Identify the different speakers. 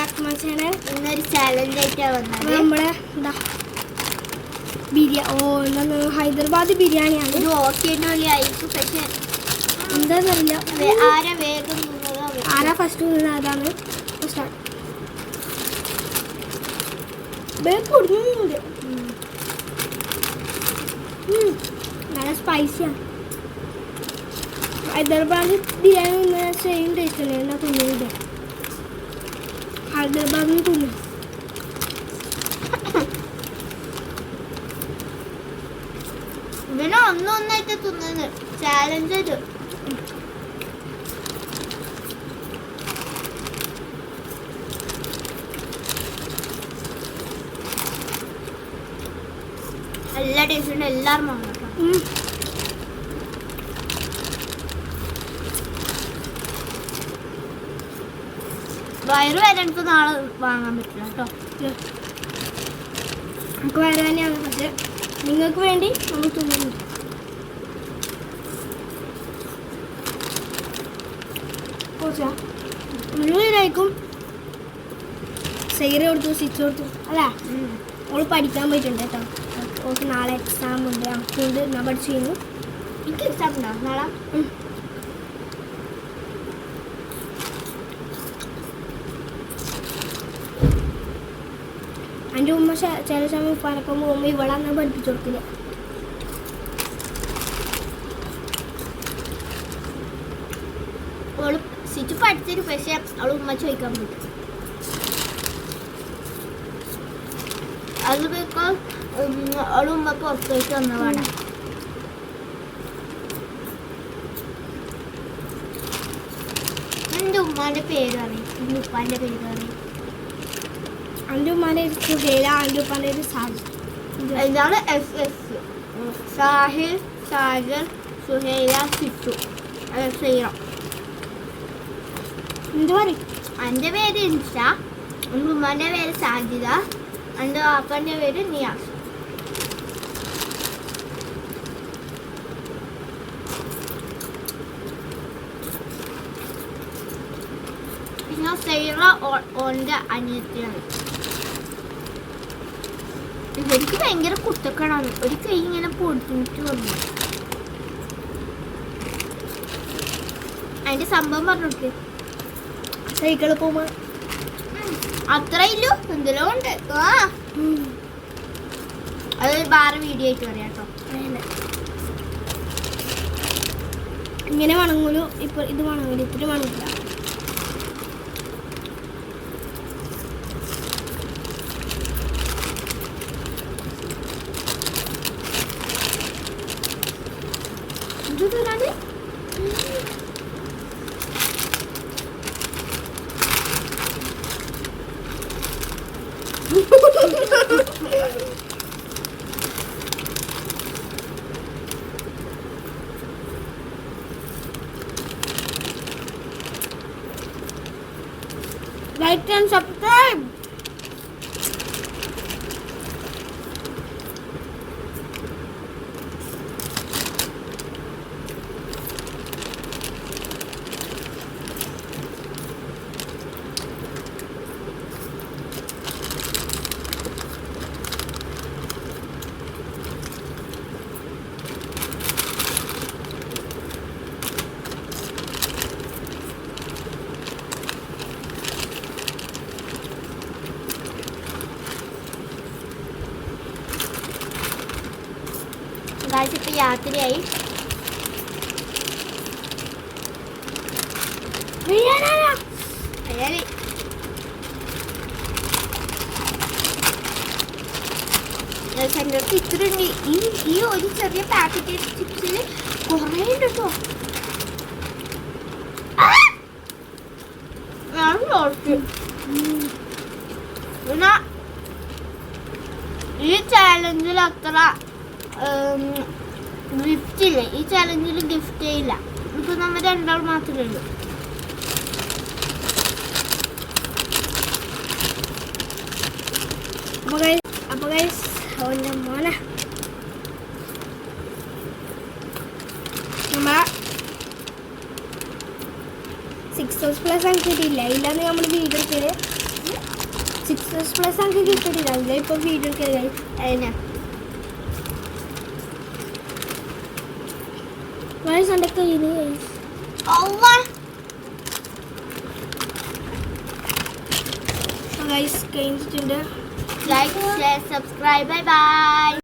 Speaker 1: Back to my channel.
Speaker 2: ഇന്നൊരു challenge ആയിട്ടാണ് വന്നത്.
Speaker 1: നമ്മുടെ എന്താ എന്താണ് ഹൈദരാബാദ് ബിരിയാണിയാണ്.
Speaker 2: ഇത് ഓക്കേനോലി ആയിരിക്കും. പക്ഷെ
Speaker 1: എന്താന്നറിയില്ല
Speaker 2: ആരാ വേഗം
Speaker 1: ആരാ ഫസ്റ്റ് നിന്നത് അതാണ് സ്റ്റാർട്ട്. നല്ല സ്പൈസിയാണ്. ഹൈദരാബാദ് ബിരിയാണി സെയിം ടേസ്റ്റ് അല്ലേ എന്നാ തിന്നുന്നത്. ഹൈദരാബാദിൽ തിന്നു.
Speaker 2: ഇവനെ ഒന്നൊന്നായിട്ട് തിന്നുന്നത് ചാലഞ്ച് ഇത്. എല്ലാ ടേസ്റ്റും എല്ലാവരും വാങ്ങണം. വയറ് വരെ എനിക്ക് നാളെ വാങ്ങാൻ പറ്റില്ല കേട്ടോ.
Speaker 1: നമുക്ക് വയറ് തന്നെയാണ്. പക്ഷെ നിങ്ങൾക്ക് വേണ്ടി നമ്മൾ തിന്നുന്നു. മുഴുവനായിരിക്കും സൈറ് കൊടുത്തു സ്റ്റിച്ച് കൊടുത്തു അല്ല. അവൾ പഠിക്കാൻ പോയിട്ടുണ്ട് കേട്ടോ. ഓൾക്ക് നാളെ എക്സാം ഉണ്ട്. അതുകൊണ്ട് ഞാൻ പഠിച്ചു കഴിഞ്ഞു.
Speaker 2: എനിക്ക് എക്സാം ഉണ്ടോ നാളെ?
Speaker 1: എൻ്റെ ഉമ്മ ചില സമയം ഉപ്പാനൊപ്പം പോകുമ്പോൾ ഇവളാന്ന് പഠിപ്പിച്ചു കൊടുക്കില്ല.
Speaker 2: അവള് സ്റ്റിച്ച് പഠിച്ചിട്ട് പക്ഷെ അവള് ഉമ്മ ചോദിക്കാൻ പറ്റും. അത് ബിക്കോസ് അവള് ഉമ്മ പുറത്തേക്ക് വന്നതാണ്. എൻ്റെ ഉമ്മാന്റെ പേര് പറയും. എൻ്റെ ഉപ്പാന്റെ പേര് പറയും.
Speaker 1: എൻ്റെ ഉമ്മാൻ്റെ സുഹേല, എൻ്റെ ഉപ്പാൻ്റെ ഒരു സാജ്.
Speaker 2: ഇതാണ് SS. സാഹിൽ, സാജൽ, സുഹേല, സിറ്റു, സീറോ.
Speaker 1: എന്ത് പറയും?
Speaker 2: എൻ്റെ പേര് ഇൻഷ, എൻ്റെ ഉമ്മാൻ്റെ പേര് സാജിദ, എൻ്റെ വാപ്പൻ്റെ പേര് നിയാസ്. പിന്നെ സൈറ ഓൻ്റെ അനിയത്തിയാണ്. ഇവർക്ക് ഭയങ്കര കുത്തക്കടാണ്. ഒരു കൈ ഇങ്ങനെ പൊടിഞ്ഞിട്ട് വന്നു. അതിന്റെ സംഭവം പറഞ്ഞോക്ക്.
Speaker 1: സൈക്കിളിൽ പോകുമ്പോൾ
Speaker 2: അത്ര ഇല്ലു എന്തെല്ലോ ഉണ്ട്. അതൊരു വേറെ വീഡിയോ ആയിട്ട് പറയാം കേട്ടോ.
Speaker 1: ഇങ്ങനെ വണങ്ങൂലു. ഇപ്പൊ ഇത് വണങ്ങൂല, ഇത്തിരി വണങ്ങില്ല.
Speaker 2: ഇത് തരാന്
Speaker 1: Like and subscribe.
Speaker 2: ഇപ്പൊ യാത്രയായി. ഇത്ര ഈ ഒരു ചെറിയ പാക്കറ്റ് ചിപ്സില് കുറേ ഉണ്ട് കേട്ടോ. ഈ ചാലഞ്ചിൽ അത്ര ഗിഫ്റ്റ് ഇല്ല. ഈ ചാലഞ്ചിൽ ഗിഫ്റ്റേ ഇല്ല. ഇപ്പൊ നമ്മൾ രണ്ടാൾ മാത്രമേ ഉള്ളൂ.
Speaker 1: അപ്പൊ ഗൈസ് അവൻ്റെ മോനെ നമ്മളെ 6+ കിട്ടിയില്ല. ഇല്ലാന്ന് നമ്മൾ വീഡിയോ എടുക്കല് 6++ ആക്കി കിട്ടിയിട്ടില്ല. അതിലെ ഇപ്പം വീഡിയോ എടുക്കലായി.
Speaker 2: അതിനെ
Speaker 1: ഗൈസ് എൻ്റെ കയ്യിൽ ഗൈസ് കഴിഞ്ഞിട്ടുണ്ട്.
Speaker 2: Like share subscribe bye bye.